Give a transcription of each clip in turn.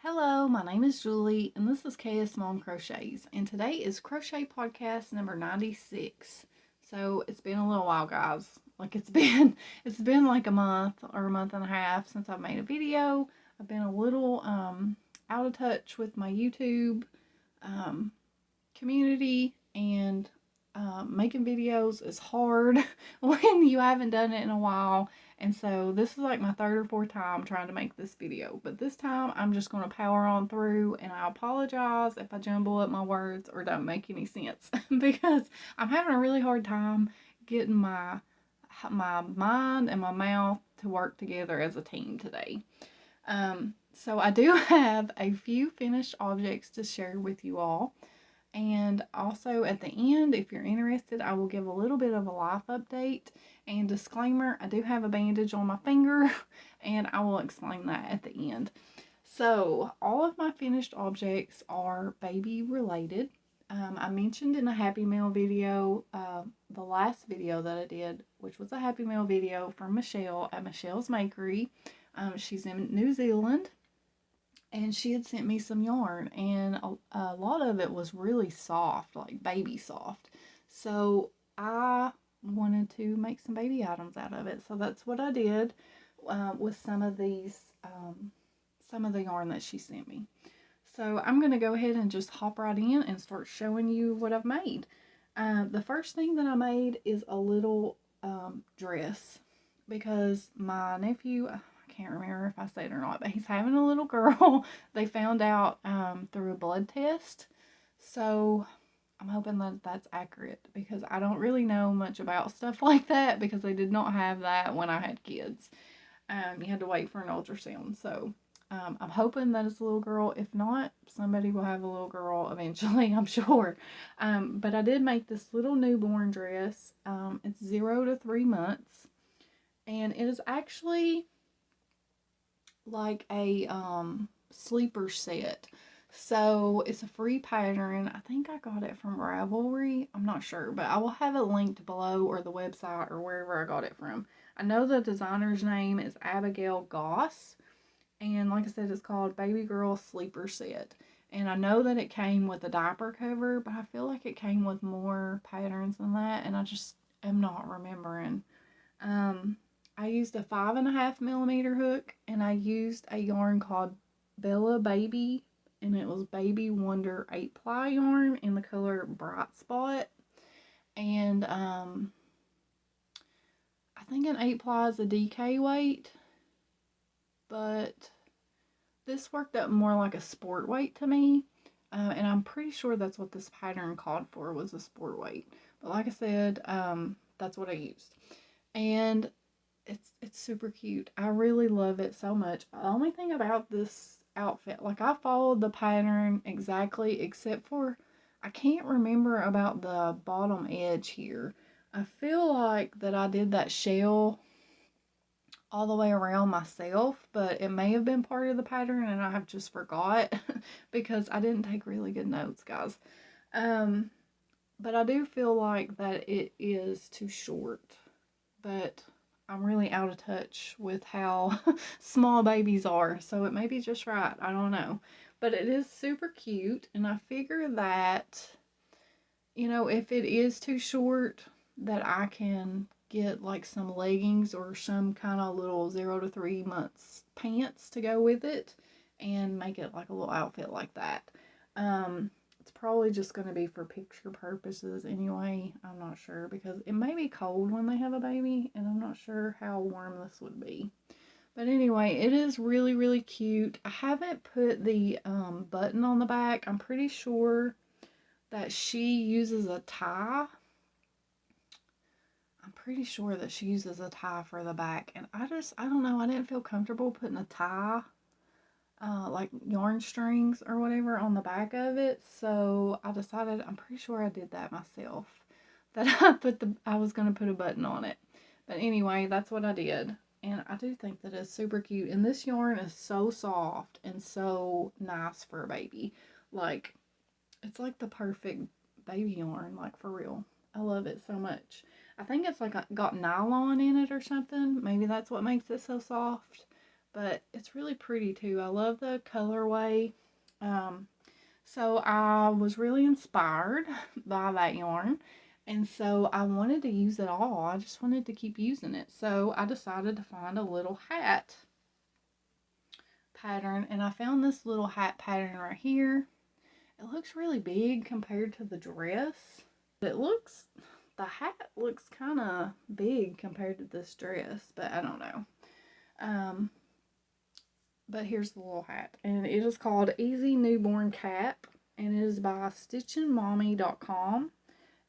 Hello, my name is Julie, and this is KS Mom Crochets, and today is Crochet Podcast number 96. So it's been a little while, guys. It's been like a month or a month and a half since I've made a video. I've been a little out of touch with my YouTube um, community, and making videos is hard when you haven't done it in a while. And so this is like my third or fourth time trying to make this video. But this time I'm just going to power on through, and I apologize if I jumble up my words or don't make any sense because I'm having a really hard time getting my mind and my mouth to work together as a team today. So I do have a few finished objects to share with you all. And also at the end, if you're interested, I will give a little bit of a life update. And disclaimer, I do have a bandage on my finger, and I will explain that at the end. So all of my finished objects are baby related. I mentioned in a Happy Meal video, the last video that I did, which was a Happy Meal video from Michelle at Michelle's Makery. She's in New Zealand. And she had sent me some yarn, and a lot of it was really soft, like baby soft. So I wanted to make some baby items out of it. So that's what I did with some of the yarn that she sent me. So I'm going to go ahead and just hop right in and start showing you what I've made. The first thing that I made is a little dress, because my nephew, can't remember if I said it or not, but he's having a little girl. They found out through a blood test. So I'm hoping that that's accurate, because I don't really know much about stuff like that, because they did not have that when I had kids. You had to wait for an ultrasound. So I'm hoping that it's a little girl. If not, somebody will have a little girl eventually, I'm sure. But I did make this little newborn dress. It's 0 to 3 months. And it is actually like a sleeper set. So it's a free pattern. I think I got it from Ravelry. I'm not sure, but I will have it linked below, or the website, or wherever I got it from. I know the designer's name is Abigail Goss, and like I said, it's called Baby Girl Sleeper Set. And I know that it came with a diaper cover, but I feel like it came with more patterns than that, and I just am not remembering. I used a 5.5mm hook, and I used a yarn called Bella Baby, and it was Baby Wonder 8-ply yarn in the color Bright Spot. And I think an 8-ply is a DK weight, but this worked up more like a sport weight to me. And I'm pretty sure that's what this pattern called for, was a sport weight. But like I said, that's what I used. And it's super cute. I really love it so much. The only thing about this outfit, like, I followed the pattern exactly, except for I can't remember about the bottom edge here. I feel like that I did that shell all the way around myself, but it may have been part of the pattern and I have just forgot because I didn't take really good notes, guys. But I do feel like that it is too short, but I'm really out of touch with how small babies are, so it may be just right. I don't know. But it is super cute, and I figure that, if it is too short, that I can get like some leggings or some kind of little 0 to 3 months pants to go with it and make it like a little outfit like that. It's probably just going to be for picture purposes anyway. I'm not sure, because it may be cold when they have a baby, and I'm not sure how warm this would be. But anyway, it is really, really cute. I haven't put the button on the back. I'm pretty sure that she uses a tie. I'm pretty sure that she uses a tie for the back. And I don't know. I didn't feel comfortable putting a tie, like yarn strings or whatever, on the back of it. So I decided, I'm pretty sure I did that myself, that I was going to put a button on it. But anyway, that's what I did. And I do think that it's super cute. And this yarn is so soft and so nice for a baby. Like, it's like the perfect baby yarn, like, for real. I love it so much. I think it's like got nylon in it or something. Maybe that's what makes it so soft. but it's really pretty too. I love the colorway. So I was really inspired by that yarn. And so I wanted to use it all. I just wanted to keep using it. So I decided to find a little hat pattern. And I found this little hat pattern right here. It looks really big compared to the dress. The hat looks kind of big compared to this dress. But I don't know. But here's the little hat. And it is called Easy Newborn Cap. And it is by stitchingmommy.com.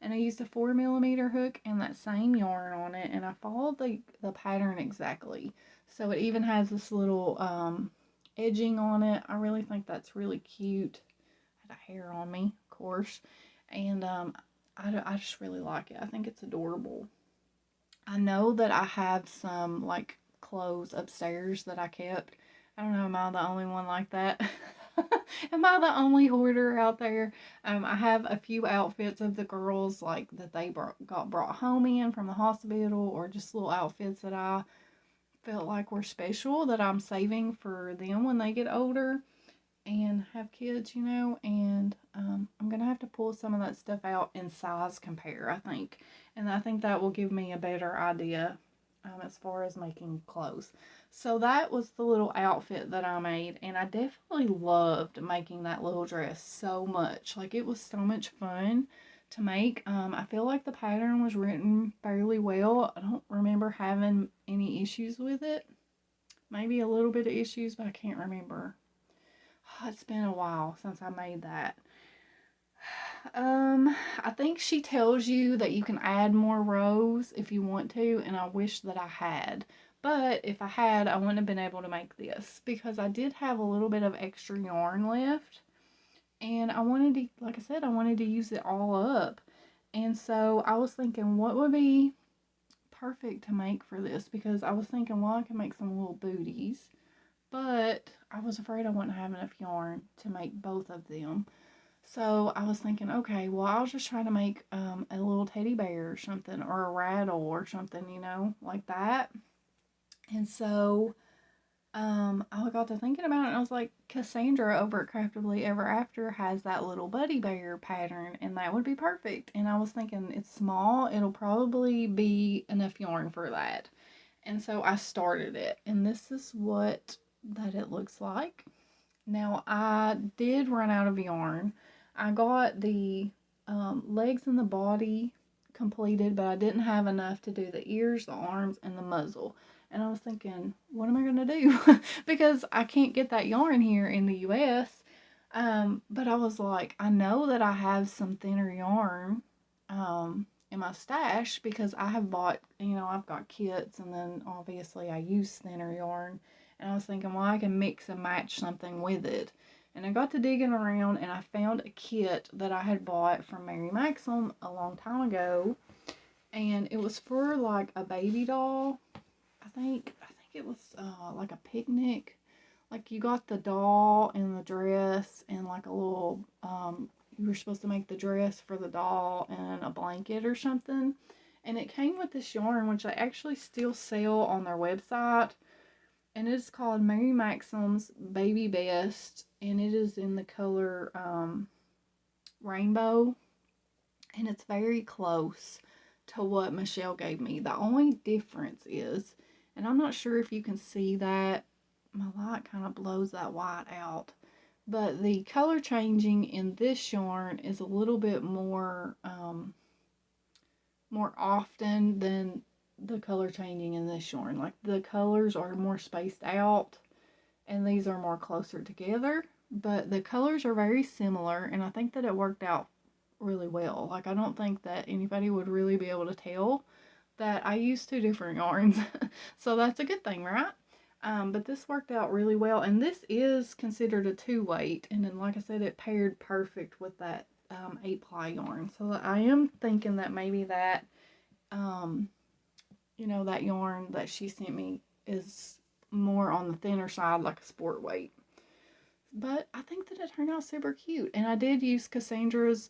And I used a 4mm hook and that same yarn on it. And I followed the pattern exactly. So it even has this little edging on it. I really think that's really cute. I had a hair on me, of course. And I just really like it. I think it's adorable. I know that I have some like clothes upstairs that I kept. I don't know, am I the only one like that? Am I the only hoarder out there? I have a few outfits of the girls like that they got brought home in from the hospital, or just little outfits that I felt like were special that I'm saving for them when they get older and have kids, you know. And I'm going to have to pull some of that stuff out and size compare, I think. And I think that will give me a better idea as far as making clothes. So that was the little outfit that I made, and I definitely loved making that little dress so much. Like, it was so much fun to make. I feel like the pattern was written fairly well. I don't remember having any issues with it. Maybe a little bit of issues, but I can't remember. It's been a while since I made that. I think she tells you that you can add more rows if you want to, and I wish that I had. But if I had, I wouldn't have been able to make this because I did have a little bit of extra yarn left. And I wanted to, like I said, I wanted to use it all up. And so I was thinking, what would be perfect to make for this? Because I was thinking, well, I can make some little booties. But I was afraid I wouldn't have enough yarn to make both of them. So I was thinking, okay, well, I'll just try to make a little teddy bear or something, or a rattle or something, you know, like that. And so I got to thinking about it, and I was like, Cassandra over at Craftably Ever After has that little buddy bear pattern, and that would be perfect. And I was thinking, it's small, it'll probably be enough yarn for that. And so I started it, and this is what that it looks like. Now, I did run out of yarn. I got the legs and the body completed, but I didn't have enough to do the ears, the arms, and the muzzle. And I was thinking, what am I going to do? Because I can't get that yarn here in the U.S. But I was like, I know that I have some thinner yarn in my stash because I have bought, you know, I've got kits, and then obviously I use thinner yarn. And I was thinking, well, I can mix and match something with it. And I got to digging around, and I found a kit that I had bought from Mary Maxim a long time ago. And it was for like a baby doll. I think it was like a picnic. Like, you got the doll and the dress and like a little, you were supposed to make the dress for the doll and a blanket or something. And it came with this yarn, which they actually still sell on their website. And it's called Mary Maxim's Baby Best. And it is in the color rainbow. And it's very close to what Michelle gave me. The only difference is, and I'm not sure if you can see that, my light kind of blows that white out, but the color changing in this yarn is a little bit more more often than the color changing in this yarn. Like, the colors are more spaced out and these are more closer together, but the colors are very similar, and I think that it worked out really well. Like, I don't think that anybody would really be able to tell that I used two different yarns. So that's a good thing, right? But this worked out really well, and this is considered a 2-weight, and then, like I said, it paired perfect with that 8-ply yarn. So I am thinking that maybe that you know, that yarn that she sent me is more on the thinner side, like a sport weight. But I think that it turned out super cute. And I did use Cassandra's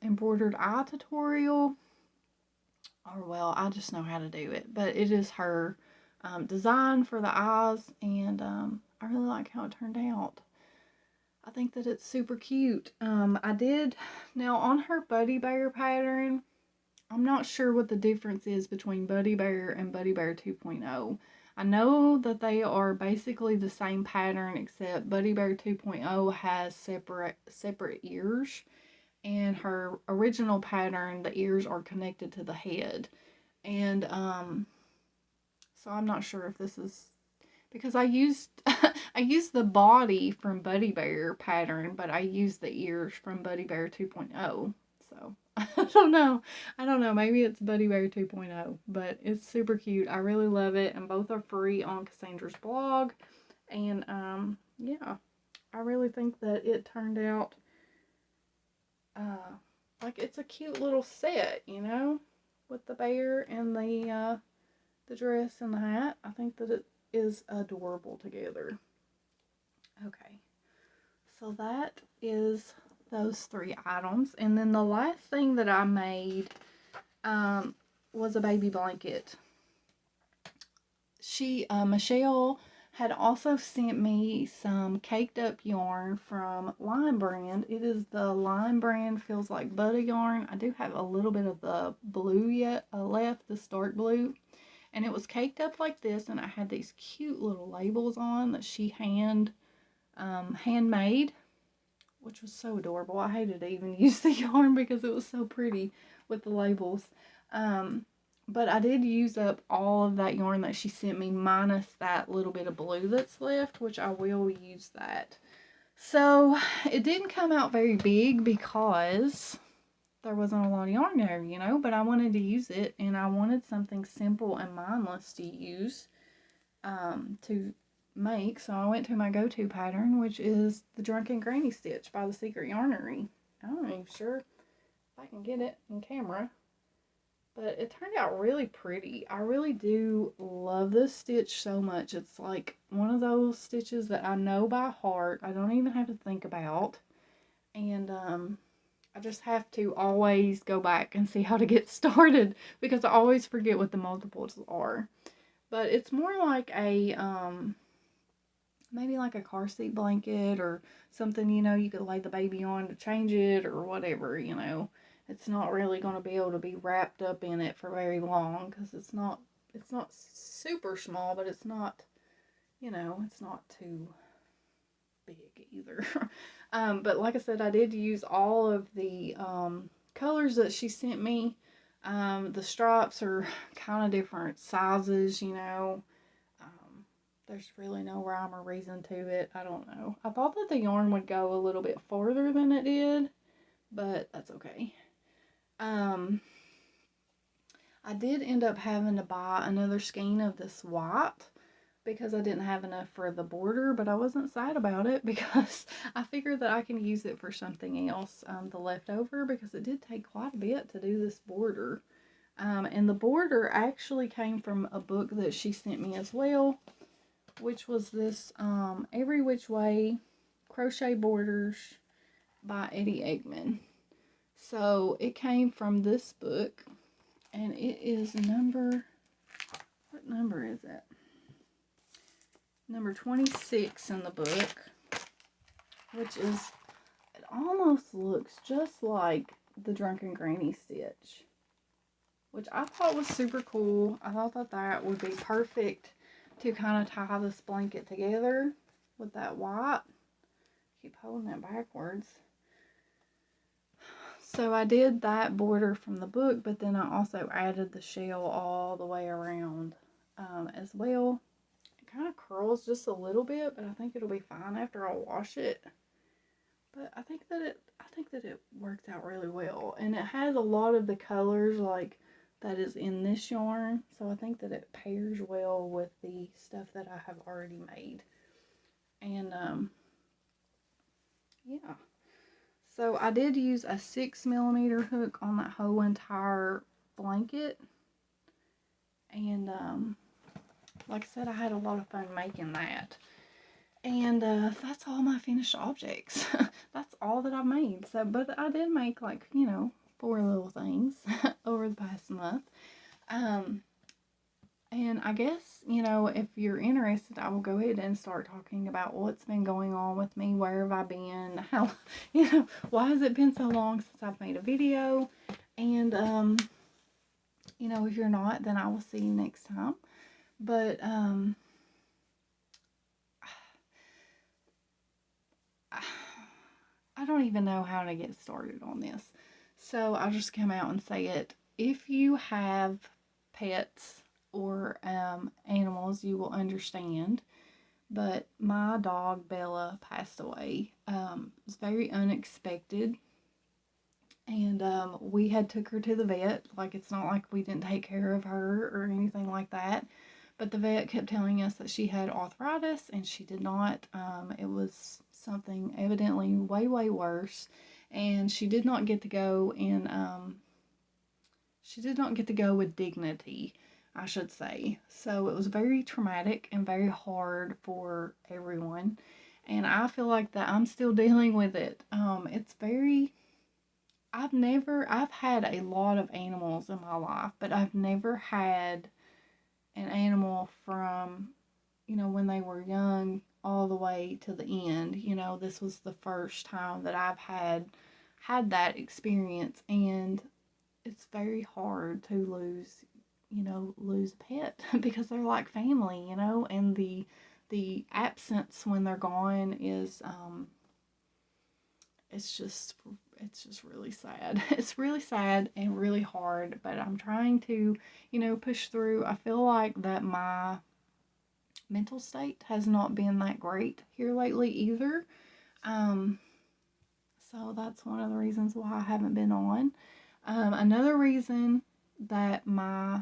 embroidered eye tutorial. Or, well, I just know how to do it. But it is her design for the eyes, and I really like how it turned out. I think that it's super cute. Now on her Buddy Bear pattern, I'm not sure what the difference is between Buddy Bear and Buddy Bear 2.0. I know that they are basically the same pattern, except Buddy Bear 2.0 has separate ears, and her original pattern, the ears are connected to the head. And so I'm not sure if this is because I used I used the body from Buddy Bear pattern, but I used the ears from Buddy Bear 2.0. So I don't know. I don't know. Maybe it's Buddy Bear 2.0, but it's super cute. I really love it, and both are free on Cassandra's blog. And yeah, I really think that it turned out like it's a cute little set, with the bear and the dress and the hat. I think that it is adorable together. Okay, so that is those 3 items. And then the last thing that I made was a baby blanket. Michelle had also sent me some caked up yarn from Line Brand. It is the Line Brand Feels Like Butter yarn. I do have a little bit of the blue yet left, the dark blue. And it was caked up like this, and I had these cute little labels on that she handmade, which was so adorable. I hated to even use the yarn because it was so pretty with the labels. But I did use up all of that yarn that she sent me, minus that little bit of blue that's left, which I will use that. So it didn't come out very big because there wasn't a lot of yarn there, but I wanted to use it, and I wanted something simple and mindless to use to make. So I went to my go-to pattern, which is the Drunken Granny Stitch by the Secret Yarnery. I'm not even sure if I can get it in camera, but it turned out really pretty. I really do love this stitch so much. It's like one of those stitches that I know by heart. I don't even have to think about. And I just have to always go back and see how to get started because I always forget what the multiples are. But it's more like a, maybe like a car seat blanket or something, you could lay the baby on to change it or whatever, It's not really going to be able to be wrapped up in it for very long because it's not super small, but it's not, it's not too big either. But like I said, I did use all of the colors that she sent me. The stripes are kind of different sizes, There's really no rhyme or reason to it. I don't know. I thought that the yarn would go a little bit farther than it did, but that's okay. I did end up having to buy another skein of this white because I didn't have enough for the border, but I wasn't sad about it because I figured that I can use it for something else, the leftover, because it did take quite a bit to do this border. And the border actually came from a book that she sent me as well, which was this Every Which Way Crochet Borders by Eddie Eggman. So it came from this book, and it is what number is it? Number 26 in the book, which is, it almost looks just like the Drunken Granny Stitch, which I thought was super cool. I thought that that would be perfect to kind of tie this blanket together with that white. Keep holding it backwards. So I did that border from the book, but then I also added the shell all the way around as well. It kind of curls just a little bit, but I think it'll be fine after I wash it. But I think that it works out really well, and it has a lot of the colors like that is in this yarn, so I think that it pairs well with the stuff that I have already made. And yeah. So I did use a 6mm hook on that whole entire blanket. And like I said, I had a lot of fun making that. And that's all my finished objects. That's all that I made. So, but I did make 4 little things over the past month. And I guess, you know, if you're interested, I will go ahead and start talking about what's been going on with me. Where have I been? How, you know, why has it been so long since I've made a video? And, you know, if you're not, then I will see you next time. But, I don't even know how to get started on this. So I'll just come out and say it. If you have pets or animals, you will understand. But my dog Bella passed away. It was very unexpected, and we had took her to the vet. Like, it's not like we didn't take care of her or anything like that. But the vet kept telling us that she had arthritis, and she did not. It was something evidently way, way worse, and she did not get to go in. She did not get to go with dignity, I should say. So it was very traumatic and very hard for everyone. And I feel like that I'm still dealing with it. It's very, I've had a lot of animals in my life, but I've never had an animal from, you know, when they were young all the way to the end. You know, this was the first time that I've had that experience, and it's very hard to lose a pet because they're like family, you know, and the absence when they're gone is it's just really sad. It's really sad and really hard, but I'm trying to, you know, push through. I feel like that my mental state has not been that great here lately either. So that's one of the reasons why I haven't been on. Another reason that my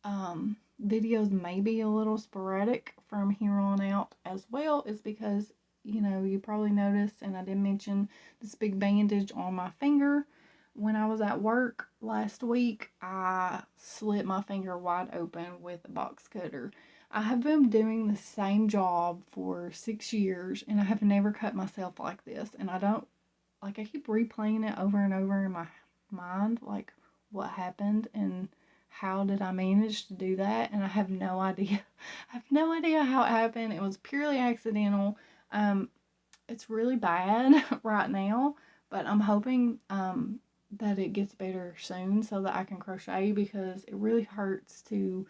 videos may be a little sporadic from here on out as well is because, you know, you probably noticed, and I did mention this big bandage on my finger. When I was at work last week, I slit my finger wide open with a box cutter. I have been doing the same job for 6 years, and I have never cut myself like this. And I keep replaying it over and over in my mind, like, what happened and how did I manage to do that? And I have no idea. I have no idea how it happened. It was purely accidental. It's really bad right now, but I'm hoping that it gets better soon so that I can crochet, because it really hurts to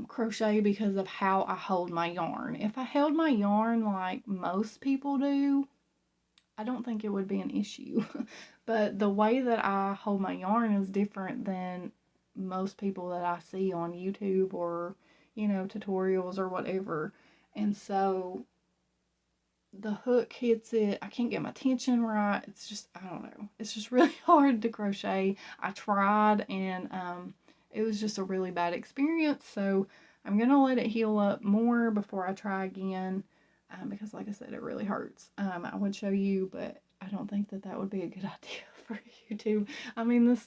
crochet because of how I hold my yarn. If I held my yarn like most people do, I don't think it would be an issue. But the way that I hold my yarn is different than most people that I see on YouTube or, you know, tutorials or whatever. And so the hook hits it. I can't get my tension right. It's just, I don't know. It's just really hard to crochet. I tried, and it was just a really bad experience. So I'm going to let it heal up more before I try again. Because like I said, it really hurts. I would show you, but I don't think that would be a good idea for YouTube. I mean, this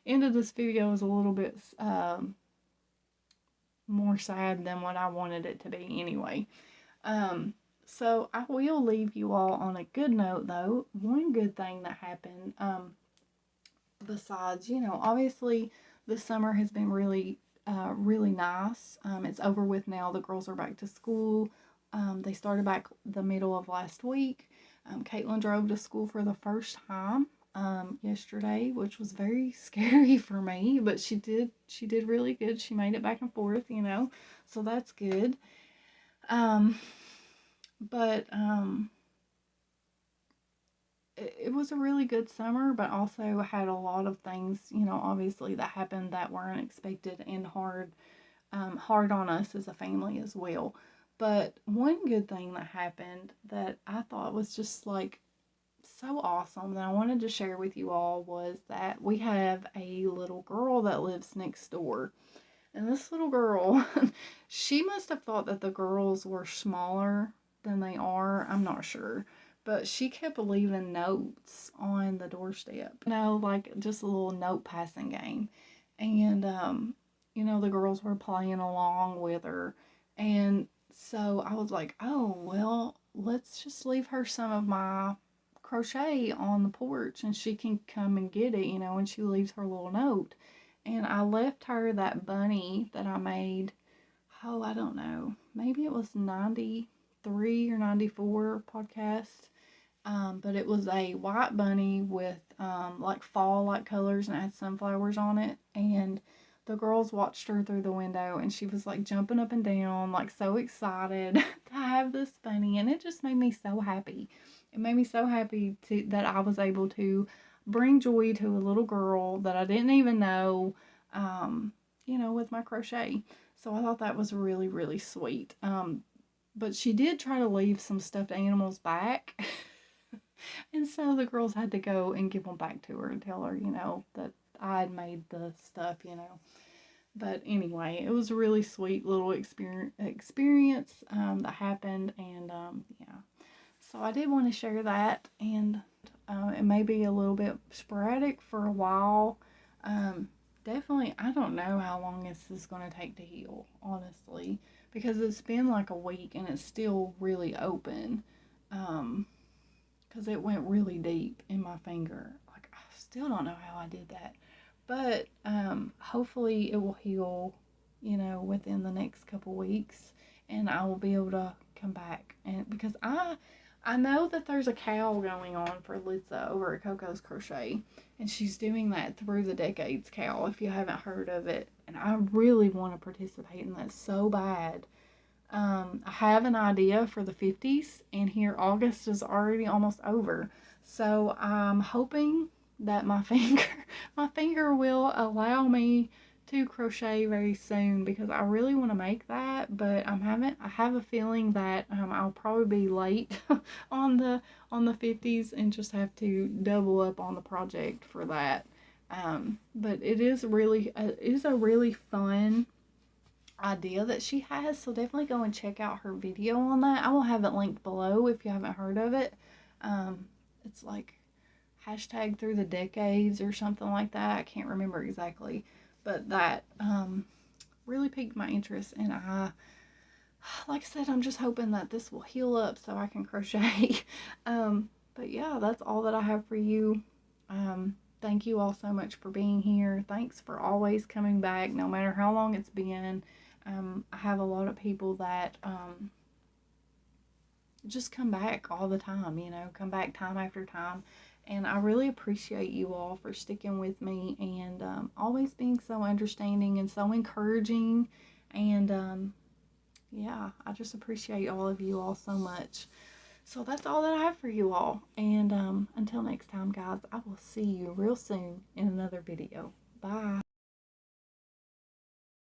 end of this video is a little bit more sad than what I wanted it to be anyway. So I will leave you all on a good note, though. One good thing that happened, besides, you know, obviously the summer has been really, really nice. It's over with now. The girls are back to school. They started back the middle of last week. Caitlin drove to school for the first time yesterday, which was very scary for me, but she did really good. She made it back and forth, you know, so that's good. But it was a really good summer, but also had a lot of things, you know, obviously that happened that were unexpected and hard on us as a family as well. But one good thing that happened that I thought was just like so awesome that I wanted to share with you all was that we have a little girl that lives next door. And this little girl, she must have thought that the girls were smaller than they are. I'm not sure. But she kept leaving notes on the doorstep. You know, like just a little note passing game. And, you know, the girls were playing along with her. And so I was like, oh, well, let's just leave her some of my crochet on the porch and she can come and get it, you know, when she leaves her little note. And I left her that bunny that I made, oh, I don't know, maybe it was 93 or 94 podcast. But it was a white bunny with like fall like colors, and it had sunflowers on it. And the girls watched her through the window, and she was like jumping up and down, like so excited to have this bunny. And it just made me so happy. It made me so happy that I was able to bring joy to a little girl that I didn't even know, with my crochet. So I thought that was really, really sweet. But she did try to leave some stuffed animals back. And so the girls had to go and give them back to her and tell her, that I had made the stuff. But anyway, it was a really sweet little experience that happened. And yeah, so I did want to share that. And it may be a little bit sporadic for a while. Definitely, I don't know how long this is going to take to heal, honestly, because it's been like a week and it's still really open. Because it went really deep in my finger. Like, I still don't know how I did that. But hopefully it will heal, within the next couple weeks. And I will be able to come back. And because I know that there's a cowl going on for Litsa over at Coco's Crochet. And she's doing that Through the Decades cowl, if you haven't heard of it. And I really want to participate in that so bad. I have an idea for the 50s, and here August is already almost over. So I'm hoping that my finger will allow me to crochet very soon, because I really want to make that, but I have a feeling that I'll probably be late on the 50s and just have to double up on the project for that. But it is a really fun idea that she has, so definitely go and check out her video on that. I will have it linked below if you haven't heard of it. It's like hashtag Through the Decades or something like that. I can't remember exactly, but that really piqued my interest, and like I said, I'm just hoping that this will heal up so I can crochet. But yeah, that's all that I have for you. Thank you all so much for being here. Thanks for always coming back, no matter how long it's been. I have a lot of people that just come back all the time, come back time after time. And I really appreciate you all for sticking with me and always being so understanding and so encouraging. And yeah, I just appreciate all of you all so much. So that's all that I have for you all. And until next time, guys, I will see you real soon in another video. Bye.